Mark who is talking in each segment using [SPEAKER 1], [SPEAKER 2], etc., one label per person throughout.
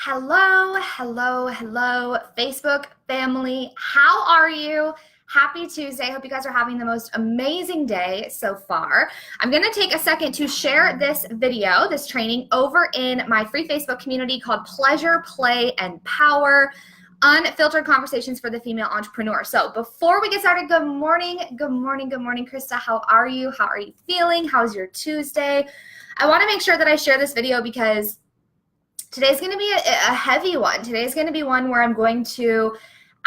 [SPEAKER 1] Hello, hello, hello, Facebook family. How are you? Happy Tuesday. Hope you guys are having the most amazing day so far. I'm going to take a second to share this video, this training, over in my free Facebook community called Pleasure, Play, and Power. Unfiltered conversations for the female entrepreneur. So before we get started, good morning, Krista. How are you? How are you feeling? How's your Tuesday? I want to make sure that I share this video because today's going to be a heavy one. Today's going to be one where I'm going to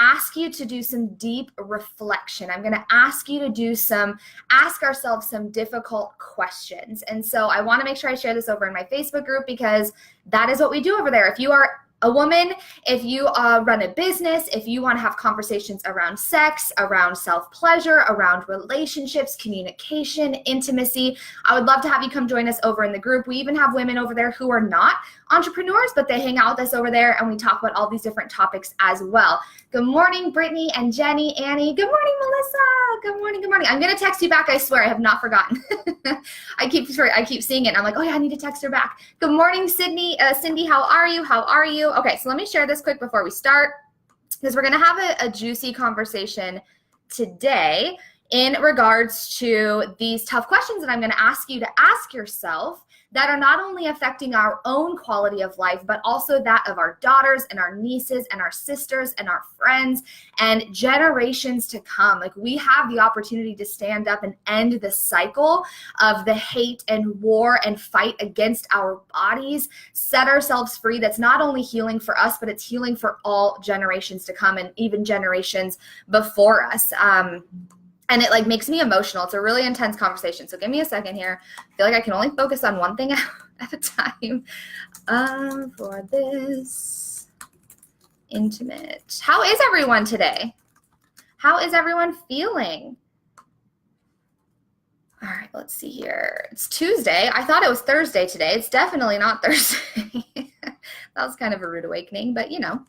[SPEAKER 1] ask you to do some deep reflection. I'm going to ask you to ask ourselves some difficult questions. And so I want to make sure I share this over in my Facebook group because that is what we do over there. If you are a woman, if you run a business, if you want to have conversations around sex, around self-pleasure, around relationships, communication, intimacy, I would love to have you come join us over in the group. We even have women over there who are not entrepreneurs, but they hang out with us over there and we talk about all these different topics as well. Good morning, Brittany and Jenny, Annie. Good morning, Melissa. Good morning, good morning. I'm going to text you back. I swear, I have not forgotten. I keep seeing it. I'm like, oh yeah, I need to text her back. Good morning, Sydney. Cindy, how are you? How are you? Okay, so let me share this quick before we start because we're going to have a juicy conversation today in regards to these tough questions that I'm going to ask you to ask yourself that are not only affecting our own quality of life, but also that of our daughters and our nieces and our sisters and our friends and generations to come. Like, we have the opportunity to stand up and end the cycle of the hate and war and fight against our bodies, set ourselves free. That's not only healing for us, but it's healing for all generations to come and even generations before us. And it makes me emotional. It's a really intense conversation. So give me a second here. I feel like I can only focus on one thing at a time for this intimate. How is everyone today? How is everyone feeling? All right, let's see here. It's Tuesday. I thought it was Thursday today. It's definitely not Thursday. That was kind of a rude awakening, but you know.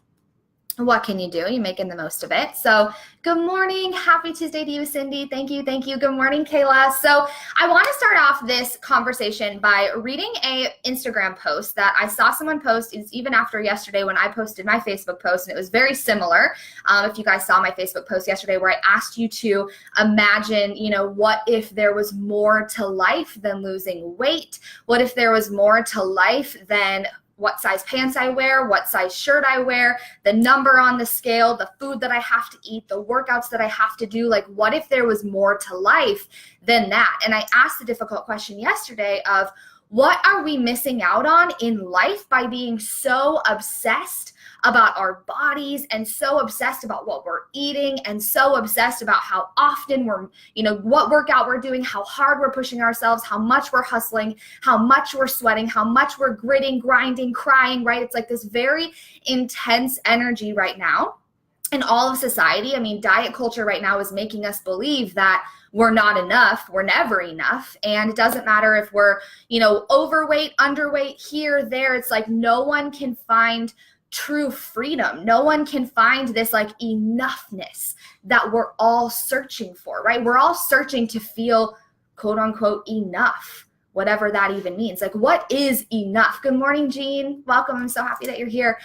[SPEAKER 1] What can you do? You're making the most of it. So good morning. Happy Tuesday to you, Cindy. Thank you. Thank you. Good morning, Kayla. So I want to start off this conversation by reading a Instagram post that I saw someone post even after yesterday when I posted my Facebook post, and it was very similar. If you guys saw my Facebook post yesterday where I asked you to imagine, what if there was more to life than losing weight? What if there was more to life than what size pants I wear, what size shirt I wear, the number on the scale, the food that I have to eat, the workouts that I have to do? Like, what if there was more to life than that? And I asked the difficult question yesterday of, what are we missing out on in life by being so obsessed about our bodies and so obsessed about what we're eating and so obsessed about how often we're, what workout we're doing, how hard we're pushing ourselves, how much we're hustling, how much we're sweating, how much we're gritting, grinding, crying, right? It's like this very intense energy right now in all of society. I mean, diet culture right now is making us believe that we're not enough, we're never enough. And it doesn't matter if we're, overweight, underweight, here, there. It's like no one can find true freedom. No one can find this enoughness that we're all searching for, right? We're all searching to feel quote unquote enough, whatever that even means. Like, what is enough? Good morning, Jean. Welcome. I'm so happy that you're here.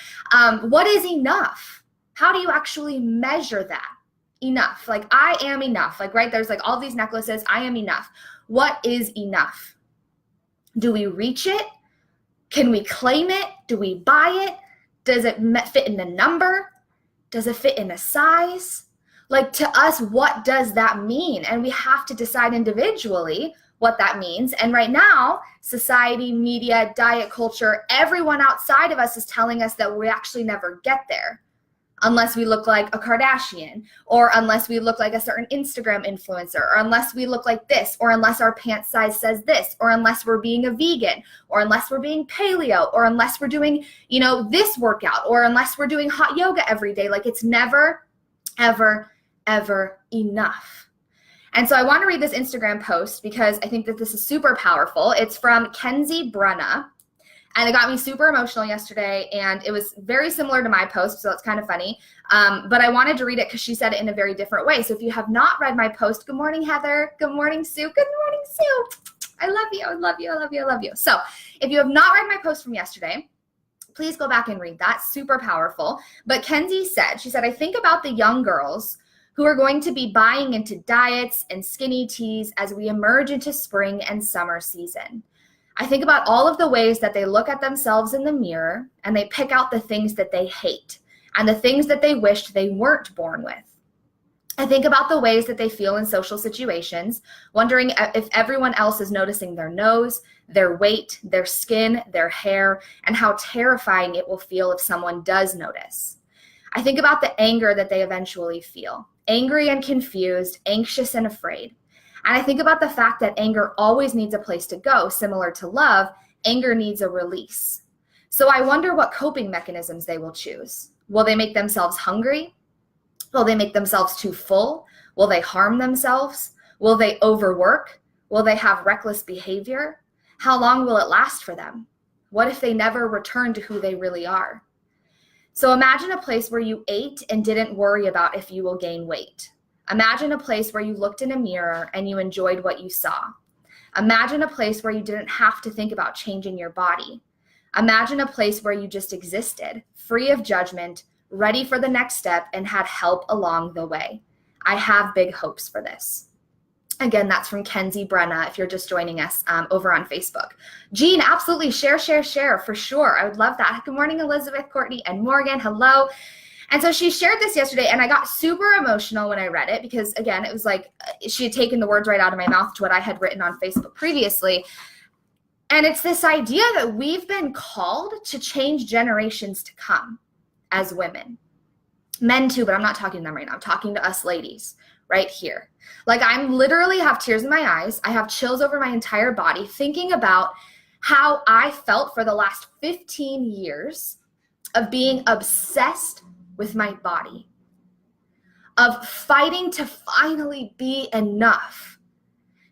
[SPEAKER 1] What is enough? How do you actually measure that? Enough. Like, I am enough. Like, right, there's all these necklaces. I am enough. What is enough? Do we reach it? Can we claim it? Do we buy it? Does it fit in the number? Does it fit in a size? Like, to us, what does that mean? And we have to decide individually what that means. And right now, society, media, diet culture, everyone outside of us is telling us that we actually never get there unless we look like a Kardashian, or unless we look like a certain Instagram influencer, or unless we look like this, or unless our pant size says this, or unless we're being a vegan, or unless we're being paleo, or unless we're doing, this workout, or unless we're doing hot yoga every day. Like, it's never, ever, ever enough. And so I want to read this Instagram post because I think that this is super powerful. It's from Kenzie Brunna. And it got me super emotional yesterday, and it was very similar to my post, so it's kind of funny. But I wanted to read it because she said it in a very different way. So if you have not read my post, good morning, Heather. Good morning, Sue. Good morning, Sue. I love you. I love you. I love you. I love you. So if you have not read my post from yesterday, Please go back and read that. Super powerful. But Kenzie said, she said, I think about the young girls who are going to be buying into diets and skinny teas as we emerge into spring and summer season. I think about all of the ways that they look at themselves in the mirror and they pick out the things that they hate and the things that they wished they weren't born with. I think about the ways that they feel in social situations, wondering if everyone else is noticing their nose, their weight, their skin, their hair, and how terrifying it will feel if someone does notice. I think about the anger that they eventually feel, angry and confused, anxious and afraid. And I think about the fact that anger always needs a place to go. Similar to love, anger needs a release. So I wonder what coping mechanisms they will choose. Will they make themselves hungry? Will they make themselves too full? Will they harm themselves? Will they overwork? Will they have reckless behavior? How long will it last for them? What if they never return to who they really are? So imagine a place where you ate and didn't worry about if you will gain weight. Imagine a place where you looked in a mirror and you enjoyed what you saw. Imagine a place where you didn't have to think about changing your body. Imagine a place where you just existed, free of judgment, ready for the next step, and had help along the way. I have big hopes for this. Again, that's from Kenzie Brenna, if you're just joining us over on Facebook. Jean, absolutely, share for sure. I would love that. Good morning, Elizabeth, Courtney, and Morgan. Hello. And so she shared this yesterday, and I got super emotional when I read it because, again, it was like she had taken the words right out of my mouth to what I had written on Facebook previously. And it's this idea that we've been called to change generations to come as women. Men too, but I'm not talking to them right now. I'm talking to us ladies right here. Like, I'm literally have tears in my eyes. I have chills over my entire body thinking about how I felt for the last 15 years of being obsessed with my body, of fighting to finally be enough,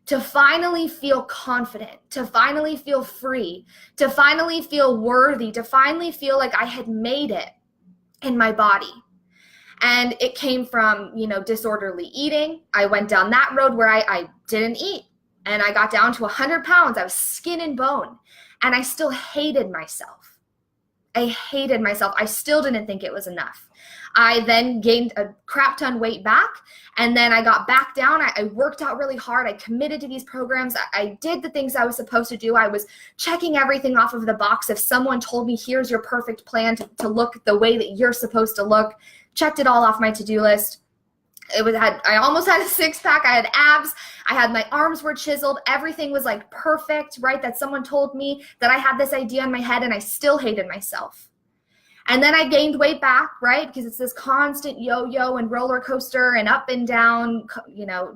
[SPEAKER 1] to finally feel confident, to finally feel free, to finally feel worthy, to finally feel like I had made it in my body. And it came from, disorderly eating. I went down that road where I didn't eat, and I got down to 100 pounds. I was skin and bone, and I still hated myself. I hated myself. I still didn't think it was enough. I then gained a crap ton weight back, and then I got back down. I worked out really hard. I committed to these programs. I did the things I was supposed to do. I was checking everything off of the box. If someone told me, here's your perfect plan to look the way that you're supposed to look, checked it all off my to-do list. I almost had a six-pack. I had abs. I had my arms were chiseled. Everything was like perfect, right? That someone told me that I had this idea in my head, and I still hated myself. And then I gained weight back, right? Because it's this constant yo-yo and roller coaster and up and down,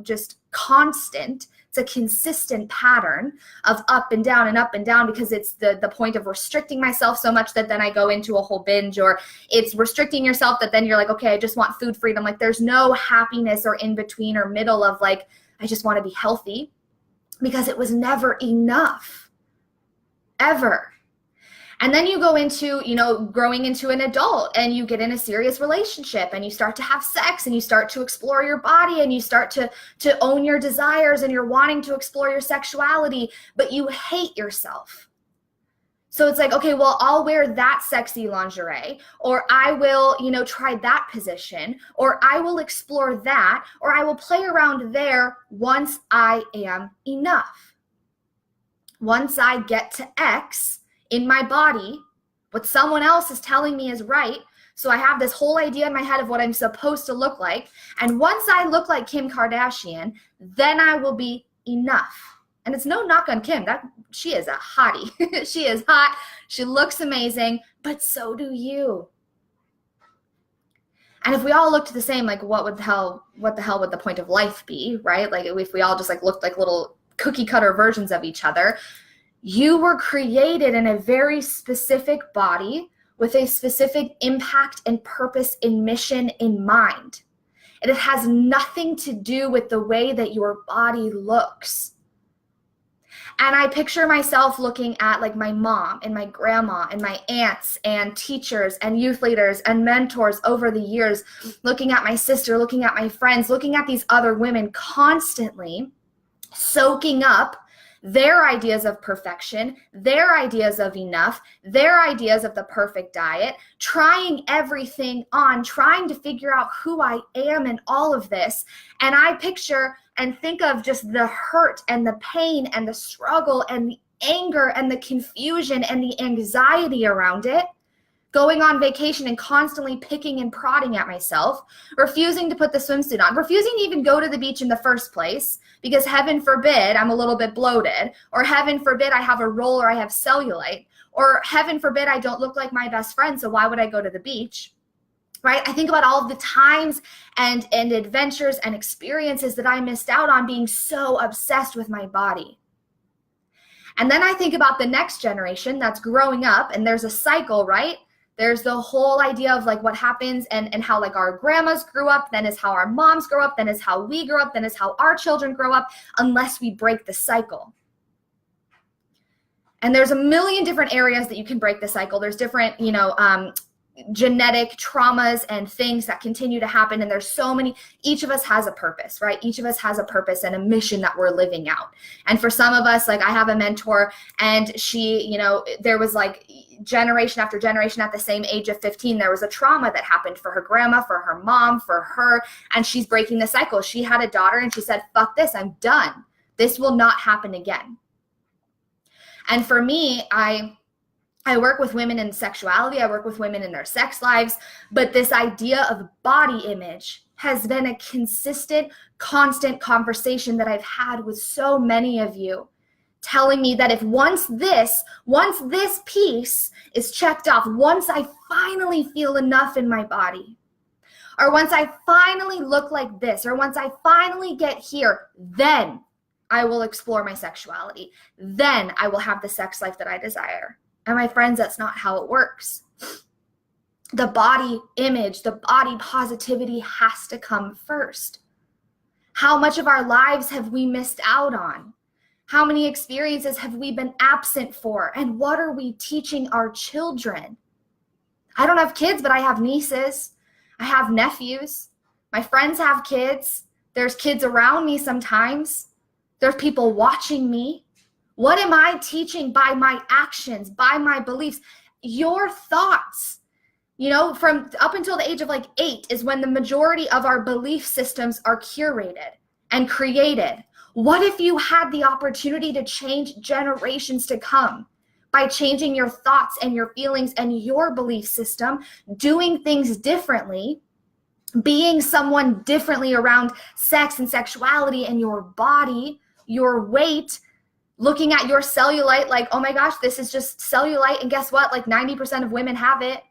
[SPEAKER 1] just constant. It's a consistent pattern of up and down because it's the point of restricting myself so much that then I go into a whole binge, or it's restricting yourself that then you're like, okay, I just want food freedom. Like, there's no happiness or in between or middle of like, I just want to be healthy, because it was never enough, ever. And then you go into, growing into an adult, and you get in a serious relationship, and you start to have sex, and you start to explore your body, and you start to own your desires, and you're wanting to explore your sexuality, but you hate yourself. So it's like, okay, well, I'll wear that sexy lingerie, or I will, try that position, or I will explore that, or I will play around there once I am enough. Once I get to X in my body, what someone else is telling me is right. So I have this whole idea in my head of what I'm supposed to look like. And once I look like Kim Kardashian, then I will be enough. And it's no knock on Kim. She is a hottie. She is hot. She looks amazing, but so do you. And if we all looked the same, like what the hell would the point of life be, right? Like if we all just looked like little cookie cutter versions of each other. You were created in a very specific body with a specific impact and purpose and mission in mind. And it has nothing to do with the way that your body looks. And I picture myself looking at like my mom and my grandma and my aunts and teachers and youth leaders and mentors over the years, looking at my sister, looking at my friends, looking at these other women constantly soaking up their ideas of perfection, their ideas of enough, their ideas of the perfect diet, trying everything on, trying to figure out who I am in all of this. And I picture and think of just the hurt and the pain and the struggle and the anger and the confusion and the anxiety around it. Going on vacation and constantly picking and prodding at myself, refusing to put the swimsuit on, refusing to even go to the beach in the first place because heaven forbid I'm a little bit bloated, or heaven forbid I have a roll or I have cellulite, or heaven forbid I don't look like my best friend, so why would I go to the beach? Right? I think about all of the times and adventures and experiences that I missed out on being so obsessed with my body. And then I think about the next generation that's growing up, and there's a cycle, right? There's the whole idea of like what happens and how like our grandmas grew up, then is how our moms grow up, then is how we grow up, then is how our children grow up, unless we break the cycle. And there's a million different areas that you can break the cycle. There's different, genetic traumas and things that continue to happen. And there's so many, each of us has a purpose, right? Each of us has a purpose and a mission that we're living out. And for some of us, like I have a mentor and she, there was like generation after generation at the same age of 15, there was a trauma that happened for her grandma, for her mom, for her, and she's breaking the cycle. She had a daughter and she said, fuck this, I'm done. This will not happen again. And for me, I work with women in sexuality, I work with women in their sex lives, but this idea of body image has been a consistent, constant conversation that I've had with so many of you, telling me that if once this piece is checked off, once I finally feel enough in my body, or once I finally look like this, or once I finally get here, then I will explore my sexuality. Then I will have the sex life that I desire. And my friends, that's not how it works. The body image, the body positivity has to come first. How much of our lives have we missed out on? How many experiences have we been absent for? And what are we teaching our children? I don't have kids, but I have nieces. I have nephews. My friends have kids. There's kids around me sometimes. There's people watching me. What am I teaching by my actions, by my beliefs? Your thoughts, from up until the age of like 8 is when the majority of our belief systems are curated and created. What if you had the opportunity to change generations to come by changing your thoughts and your feelings and your belief system, doing things differently, being someone differently around sex and sexuality and your body, your weight, looking at your cellulite like, oh my gosh, this is just cellulite. And guess what? Like 90% of women have it.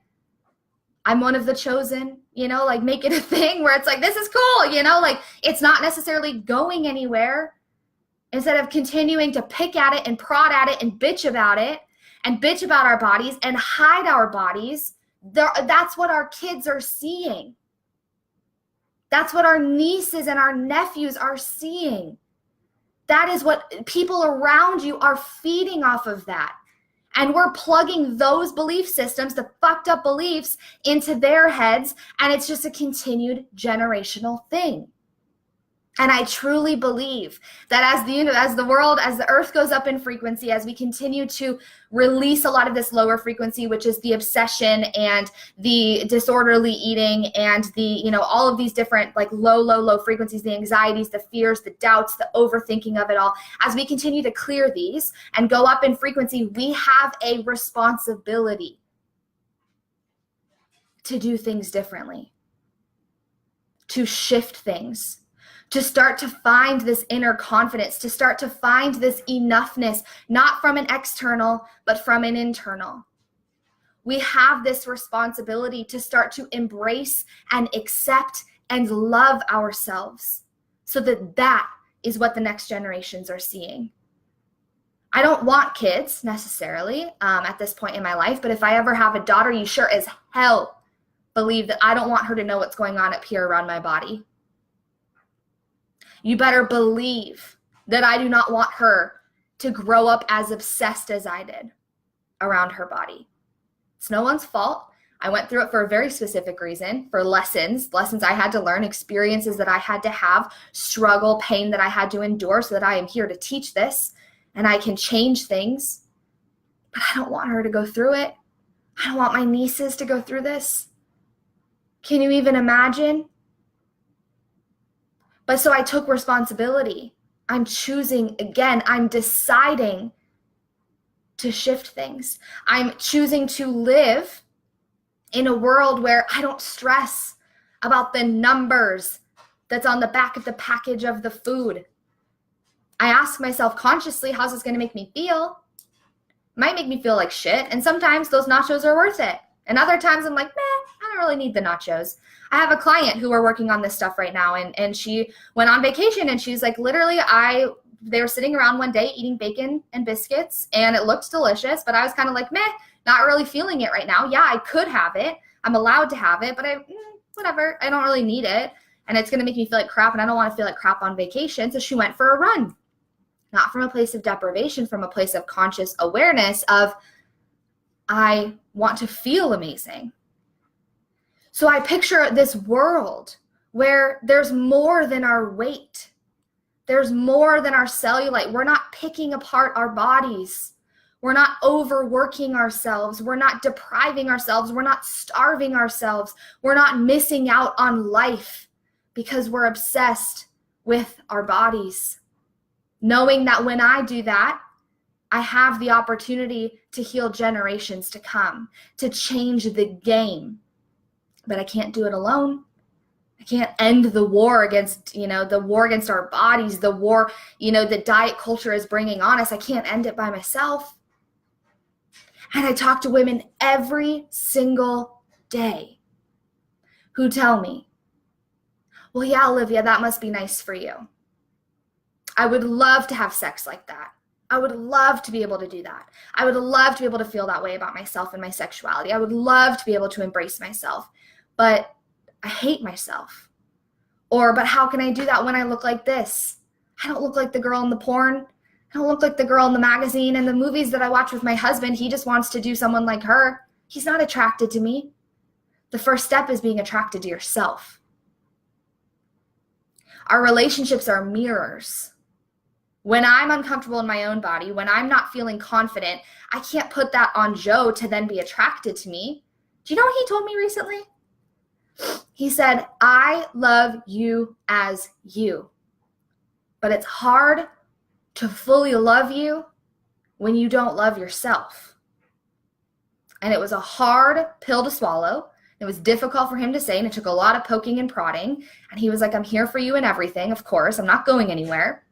[SPEAKER 1] I'm one of the chosen, like make it a thing where it's like, this is cool, like it's not necessarily going anywhere. Instead of continuing to pick at it and prod at it and bitch about our bodies and hide our bodies, that's what our kids are seeing. That's what our nieces and our nephews are seeing. That is what people around you are feeding off of that. And we're plugging those belief systems, the fucked up beliefs, into their heads. And it's just a continued generational thing. And I truly believe that as the earth goes up in frequency, as we continue to release a lot of this lower frequency, which is the obsession and the disorderly eating and the, all of these different like low frequencies, the anxieties, the fears, the doubts, the overthinking of it all, as we continue to clear these and go up in frequency, we have a responsibility to do things differently, to shift things, to start to find this inner confidence, to start to find this enoughness, not from an external, but from an internal. We have this responsibility to start to embrace and accept and love ourselves so that is what the next generations are seeing. I don't want kids necessarily at this point in my life, but if I ever have a daughter, you sure as hell believe that I don't want her to know what's going on up here around my body. You better believe that I do not want her to grow up as obsessed as I did around her body. It's no one's fault. I went through it for a very specific reason, for lessons I had to learn, experiences that I had to have, struggle, pain that I had to endure so that I am here to teach this. and I can change things, but I don't want her to go through it. I don't want my nieces to go through this. Can you even imagine? But so I took responsibility. I'm choosing again. I'm deciding to shift things. I'm choosing to live in a world where I don't stress about the numbers that's on the back of the package of the food. I ask myself consciously, how's this going to make me feel? It might make me feel like shit. And sometimes those nachos are worth it. And other times I'm like, I don't really need the nachos. I have a client who we're working on this stuff right now. And she went on vacation and she's like, literally, they were sitting around one day eating bacon and biscuits and it looked delicious. But I was kind of like, not really feeling it right now. Yeah, I could have it. I'm allowed to have it, but whatever. I don't really need it. And it's going to make me feel like crap. And I don't want to feel like crap on vacation. So she went for a run. Not from a place of deprivation, from a place of conscious awareness of, I want to feel amazing. So I picture this world where there's more than our weight. There's more than our cellulite. We're not picking apart our bodies. We're not overworking ourselves. We're not depriving ourselves. We're not starving ourselves. We're not missing out on life because we're obsessed with our bodies. Knowing that when I do that, I have the opportunity to heal generations to come, to change the game. But I can't do it alone. I can't end the war against, the war against our bodies, the war, that diet culture is bringing on us. I can't end it by myself. And I talk to women every single day who tell me, well, yeah, Olivia, that must be nice for you. I would love to have sex like that. I would love to be able to do that. I would love to be able to feel that way about myself and my sexuality. I would love to be able to embrace myself, but I hate myself. But how can I do that when I look like this? I don't look like the girl in the porn. I don't look like the girl in the magazine and the movies that I watch with my husband. He just wants to do someone like her. He's not attracted to me. The first step is being attracted to yourself. Our relationships are mirrors. When I'm uncomfortable in my own body, when I'm not feeling confident, I can't put that on Joe to then be attracted to me. Do you know what he told me recently? He said, I love you as you, but it's hard to fully love you when you don't love yourself. And it was a hard pill to swallow. It was difficult for him to say, and it took a lot of poking and prodding. And he was like, I'm here for you in everything, of course. I'm not going anywhere.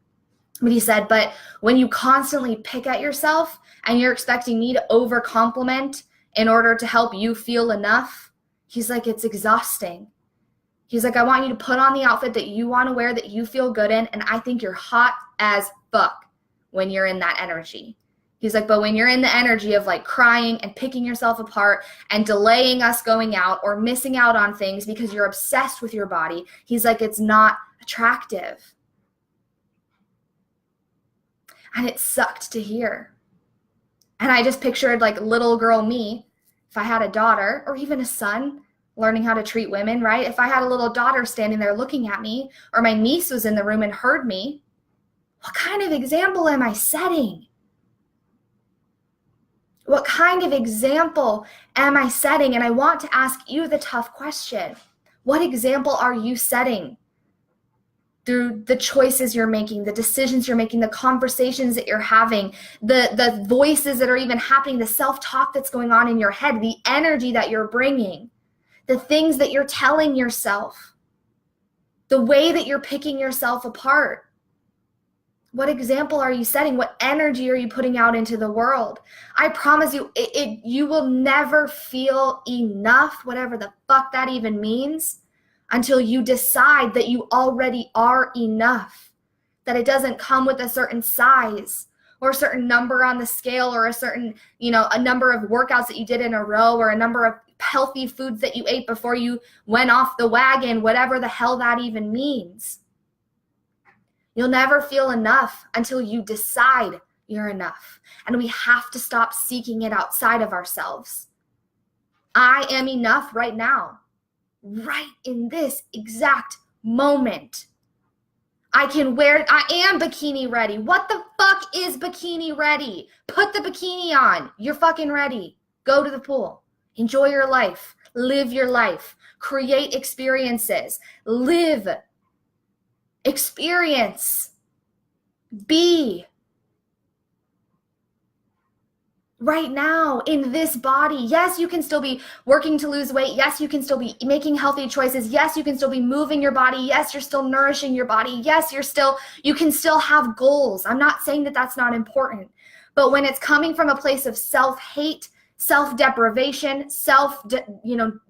[SPEAKER 1] But he said, but when you constantly pick at yourself and you're expecting me to over compliment in order to help you feel enough, he's like, it's exhausting. He's like, I want you to put on the outfit that you want to wear, that you feel good in. And I think you're hot as fuck when you're in that energy. He's like, but when you're in the energy of like crying and picking yourself apart and delaying us going out or missing out on things because you're obsessed with your body, he's like, it's not attractive. And it sucked to hear. And I just pictured like little girl me, if I had a daughter or even a son learning how to treat women, right? If I had a little daughter standing there looking at me, or my niece was in the room and heard me, what kind of example am I setting? What kind of example am I setting? And I want to ask you the tough question. What example are you setting? Through the choices you're making, the decisions you're making, the conversations that you're having, the voices that are even happening, the self-talk that's going on in your head, the energy that you're bringing, the things that you're telling yourself, the way that you're picking yourself apart. What example are you setting? What energy are you putting out into the world? I promise you, you will never feel enough, whatever the fuck that even means, until you decide that you already are enough, that it doesn't come with a certain size or a certain number on the scale or a certain, a number of workouts that you did in a row or a number of healthy foods that you ate before you went off the wagon, whatever the hell that even means. You'll never feel enough until you decide you're enough. And we have to stop seeking it outside of ourselves. I am enough right now. Right in this exact moment. I am bikini ready. What the fuck is bikini ready? Put the bikini on. You're fucking ready. Go to the pool. Enjoy your life. Live your life. Create experiences. Live. Experience. Be. Right now in this body. Yes, you can still be working to lose weight. Yes, you can still be making healthy choices. Yes, you can still be moving your body. Yes, you're still nourishing your body. Yes, you can still have goals. I'm not saying that that's not important. But when it's coming from a place of self-hate, self-deprivation,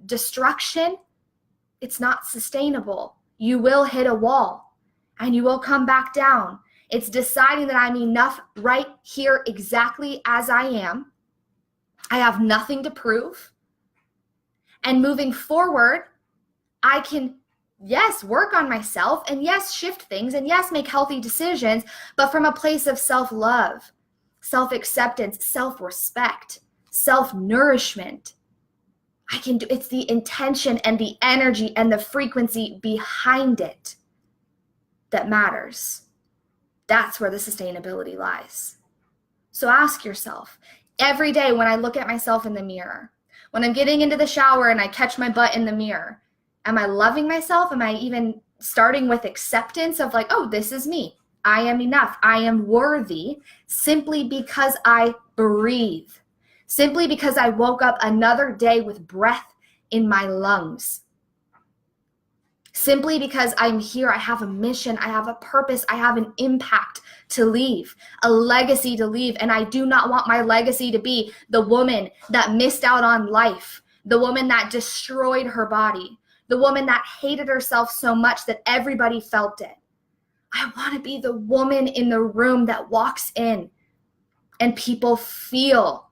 [SPEAKER 1] destruction, it's not sustainable. You will hit a wall and you will come back down. It's deciding that I'm enough right here exactly as I am. I have nothing to prove. And moving forward, I can, yes, work on myself and yes, shift things and yes, make healthy decisions, but from a place of self-love, self-acceptance, self-respect, self-nourishment. It's the intention and the energy and the frequency behind it that matters. That's where the sustainability lies. So ask yourself, every day when I look at myself in the mirror, when I'm getting into the shower and I catch my butt in the mirror, am I loving myself? Am I even starting with acceptance of like, oh, this is me. I am enough. I am worthy simply because I breathe. Simply because I woke up another day with breath in my lungs. Simply because I'm here, I have a mission, I have a purpose, I have an impact to leave, a legacy to leave. And I do not want my legacy to be the woman that missed out on life, the woman that destroyed her body, the woman that hated herself so much that everybody felt it. I want to be the woman in the room that walks in and people feel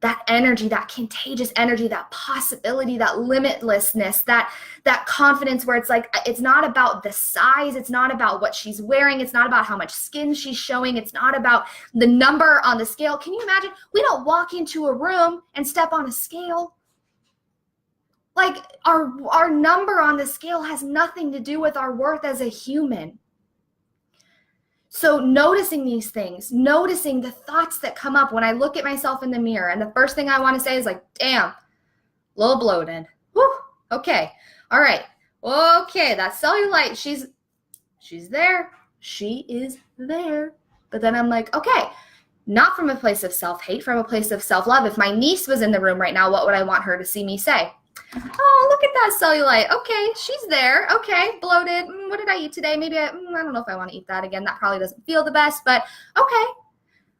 [SPEAKER 1] that energy, that contagious energy, that possibility, that limitlessness, that confidence where it's like, it's not about the size. It's not about what she's wearing. It's not about how much skin she's showing. It's not about the number on the scale. Can you imagine? We don't walk into a room and step on a scale. Like our number on the scale has nothing to do with our worth as a human. So noticing these things, noticing the thoughts that come up when I look at myself in the mirror, and the first thing I want to say is like, damn, a little bloated. Whew, okay, all right, okay, that cellulite, she's there, she is there. But then I'm like, okay, not from a place of self-hate, from a place of self-love. If my niece was in the room right now, what would I want her to see me say? Oh, look at that cellulite. Okay, she's there. Okay, bloated. What did I eat today? Maybe I don't know if I want to eat that again. That probably doesn't feel the best, but okay,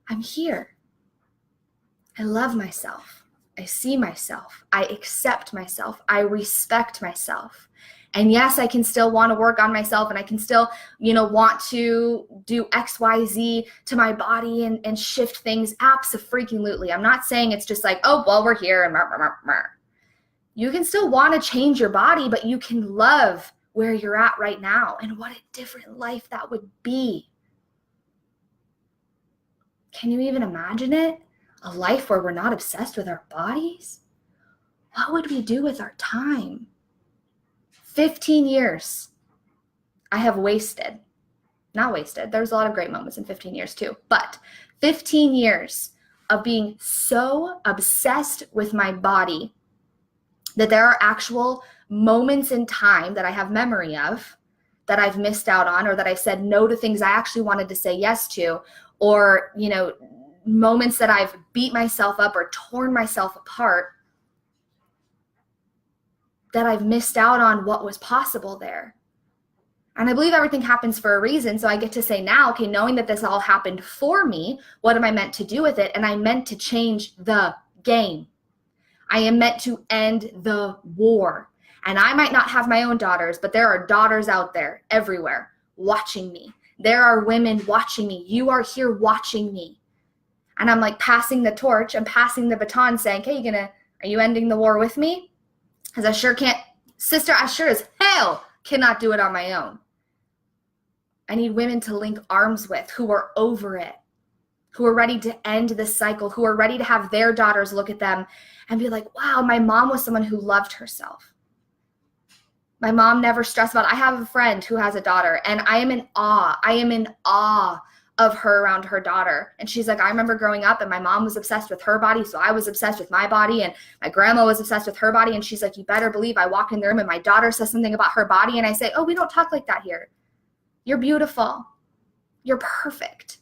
[SPEAKER 1] I'm here. I love myself. I see myself. I accept myself. I respect myself. And yes, I can still want to work on myself and I can still, want to do X, Y, Z to my body and shift things. Abso-freaking-lutely. I'm not saying it's just like, oh, well, we're here and You can still want to change your body, but you can love where you're at right now and what a different life that would be. Can you even imagine it? A life where we're not obsessed with our bodies? What would we do with our time? 15 years I have wasted. Not wasted. There's a lot of great moments in 15 years too, but 15 years of being so obsessed with my body that there are actual moments in time that I have memory of that I've missed out on, or that I've said no to things I actually wanted to say yes to, or, moments that I've beat myself up or torn myself apart, that I've missed out on what was possible there. And I believe everything happens for a reason. So I get to say now, okay, knowing that this all happened for me, what am I meant to do with it? And I meant to change the game. I am meant to end the war. And I might not have my own daughters, but there are daughters out there everywhere watching me. There are women watching me. You are here watching me. And I'm like passing the torch. I'm passing the baton saying, hey, are you ending the war with me? Because I sure can't, sister, I sure as hell cannot do it on my own. I need women to link arms with who are over it, who are ready to end this cycle, who are ready to have their daughters look at them and be like, wow, my mom was someone who loved herself. My mom never stressed about it. I have a friend who has a daughter, and I am in awe. I am in awe of her around her daughter. And she's like, I remember growing up and my mom was obsessed with her body, so I was obsessed with my body, and my grandma was obsessed with her body. And she's like, you better believe I walk in the room and my daughter says something about her body, and I say, oh, we don't talk like that here. You're beautiful. You're perfect.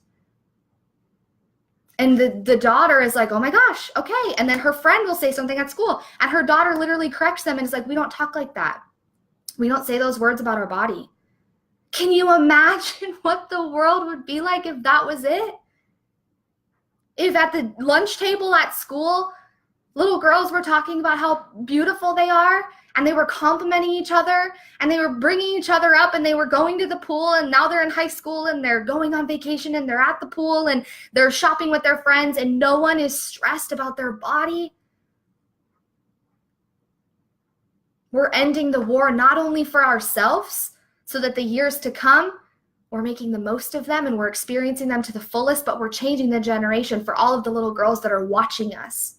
[SPEAKER 1] And the daughter is like, oh my gosh, okay. And then her friend will say something at school, and her daughter literally corrects them and is like, we don't talk like that. We don't say those words about our body. Can you imagine what the world would be like if that was it? If at the lunch table at school, little girls were talking about how beautiful they are, and they were complimenting each other, and they were bringing each other up, and they were going to the pool, and now they're in high school, and they're going on vacation, and they're at the pool, and they're shopping with their friends, and no one is stressed about their body. We're ending the war not only for ourselves, so that the years to come, we're making the most of them and we're experiencing them to the fullest, but we're changing the generation for all of the little girls that are watching us.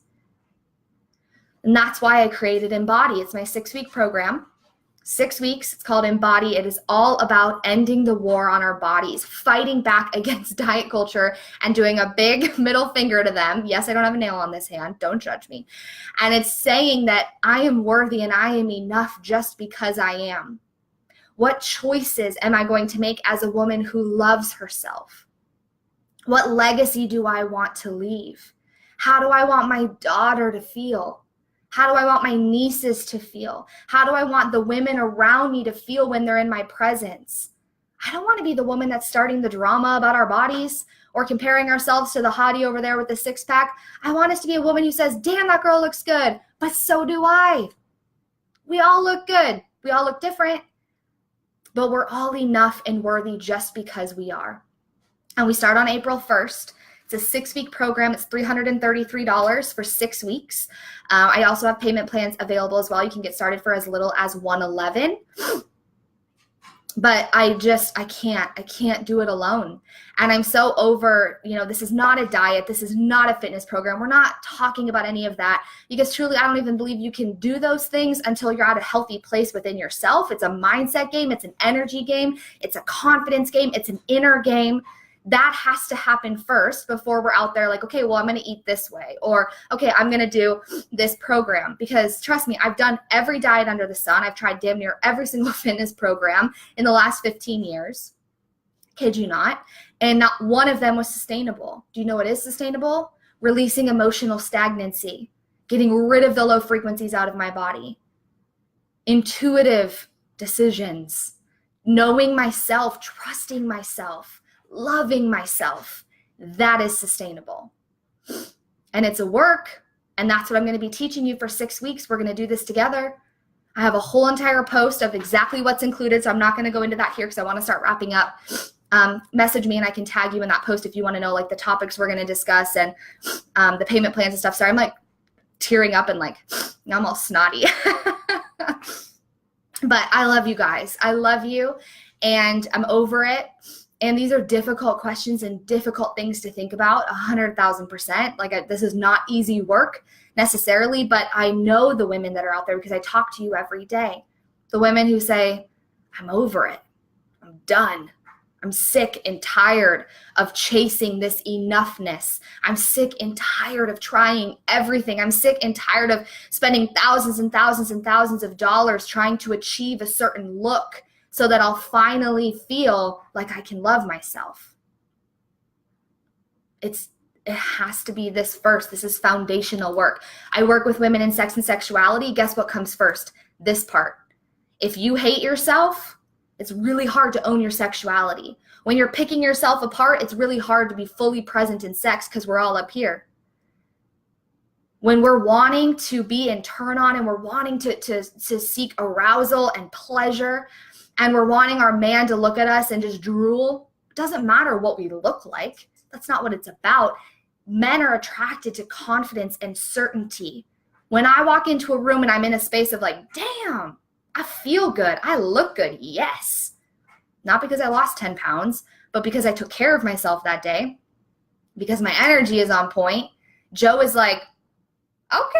[SPEAKER 1] And that's why I created Embody. It's my 6-week program. 6 weeks, it's called Embody. It is all about ending the war on our bodies, fighting back against diet culture and doing a big middle finger to them. Yes, I don't have a nail on this hand. Don't judge me. And it's saying that I am worthy and I am enough just because I am. What choices am I going to make as a woman who loves herself? What legacy do I want to leave? How do I want my daughter to feel? How do I want my nieces to feel? How do I want the women around me to feel when they're in my presence? I don't want to be the woman that's starting the drama about our bodies or comparing ourselves to the hottie over there with the 6-pack. I want us to be a woman who says, damn, that girl looks good, but so do I. We all look good. We all look different, but we're all enough and worthy just because we are. And we start on April 1st. It's a 6-week program. It's $333 for 6 weeks. I also have payment plans available as well. You can get started for as little as $111. But I can't do it alone. And I'm so over, this is not a diet. This is not a fitness program. We're not talking about any of that, because truly, I don't even believe you can do those things until you're at a healthy place within yourself. It's a mindset game. It's an energy game. It's a confidence game. It's an inner game. That has to happen first before we're out there like, okay, well, I'm going to eat this way, or, okay, I'm going to do this program. Because trust me, I've done every diet under the sun. I've tried damn near every single fitness program in the last 15 years. Kid you not. And not one of them was sustainable. Do you know what is sustainable? Releasing emotional stagnancy, getting rid of the low frequencies out of my body, intuitive decisions, knowing myself, trusting myself, loving myself. That is sustainable. And it's a work, and that's what I'm going to be teaching you for 6 weeks. We're going to do this together. I have a whole entire post of exactly what's included, so I'm not going to go into that here because I want to start wrapping up. Message me and I can tag you in that post if you want to know like the topics we're going to discuss and the payment plans and stuff. Sorry, I'm like tearing up and like I'm all snotty. But I love you guys. I love you, and I'm over it. And these are difficult questions and difficult things to think about, 100,000%. Like this is not easy work necessarily, but I know the women that are out there because I talk to you every day. The women who say, I'm over it. I'm done. I'm sick and tired of chasing this enoughness. I'm sick and tired of trying everything. I'm sick and tired of spending thousands and thousands and thousands of dollars trying to achieve a certain look so that I'll finally feel like I can love myself. It has to be this first. This is foundational work. I work with women in sex and sexuality. Guess what comes first? This part. If you hate yourself, it's really hard to own your sexuality. When you're picking yourself apart, it's really hard to be fully present in sex because we're all up here. When we're wanting to be and turn on and we're wanting to seek arousal and pleasure, and we're wanting our man to look at us and just drool, it doesn't matter what we look like. That's not what it's about. Men are attracted to confidence and certainty. When I walk into a room and I'm in a space of like, damn, I feel good. I look good. Yes. Not because I lost 10 pounds, but because I took care of myself that day, because my energy is on point. Joe is like, okay,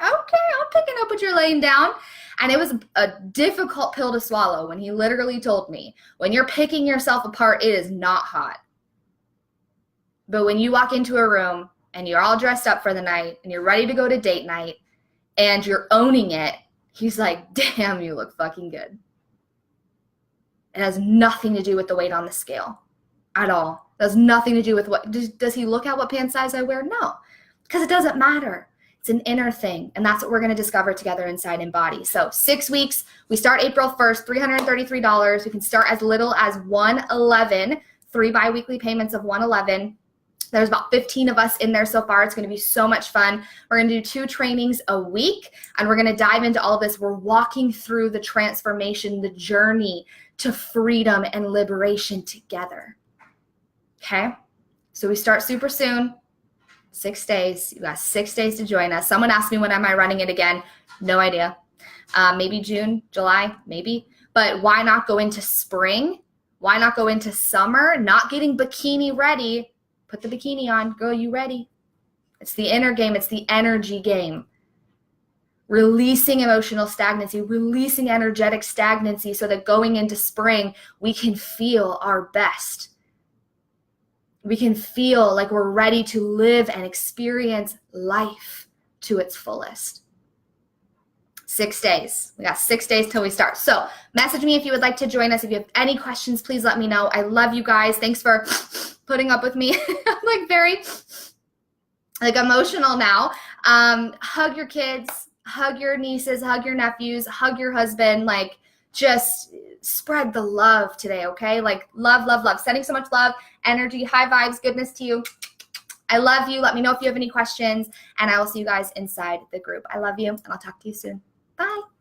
[SPEAKER 1] I'm picking up what you're laying down. And it was a difficult pill to swallow when he literally told me, when you're picking yourself apart, it is not hot. But when you walk into a room and you're all dressed up for the night and you're ready to go to date night and you're owning it, he's like, damn, you look fucking good. It has nothing to do with the weight on the scale at all. It has nothing to do with does he look at what pant size I wear? No, because it doesn't matter. It's an inner thing, and that's what we're going to discover together inside Embody. So 6 weeks. We start April 1st, $333. We can start as little as $111, 3 biweekly payments of $111. There's about 15 of us in there so far. It's going to be so much fun. We're going to do 2 trainings a week, and we're going to dive into all of this. We're walking through the transformation, the journey to freedom and liberation together. Okay? So we start super soon. 6 days. You got 6 days to join us. Someone asked me, when am I running it again? No idea. Maybe June, July, maybe. But why not go into spring? Why not go into summer? Not getting bikini ready. Put the bikini on. Girl, you ready? It's the inner game. It's the energy game. Releasing emotional stagnancy, releasing energetic stagnancy so that going into spring, we can feel our best. We can feel like we're ready to live and experience life to its fullest. 6 days. We got 6 days till we start. So message me if you would like to join us. If you have any questions, please let me know. I love you guys. Thanks for putting up with me. I'm very emotional now. Hug your kids, hug your nieces, hug your nephews, hug your husband. Just spread the love today, okay? Love, love, love. Sending so much love, energy, high vibes, goodness to you. I love you. Let me know if you have any questions, and I will see you guys inside the group. I love you, and I'll talk to you soon. Bye.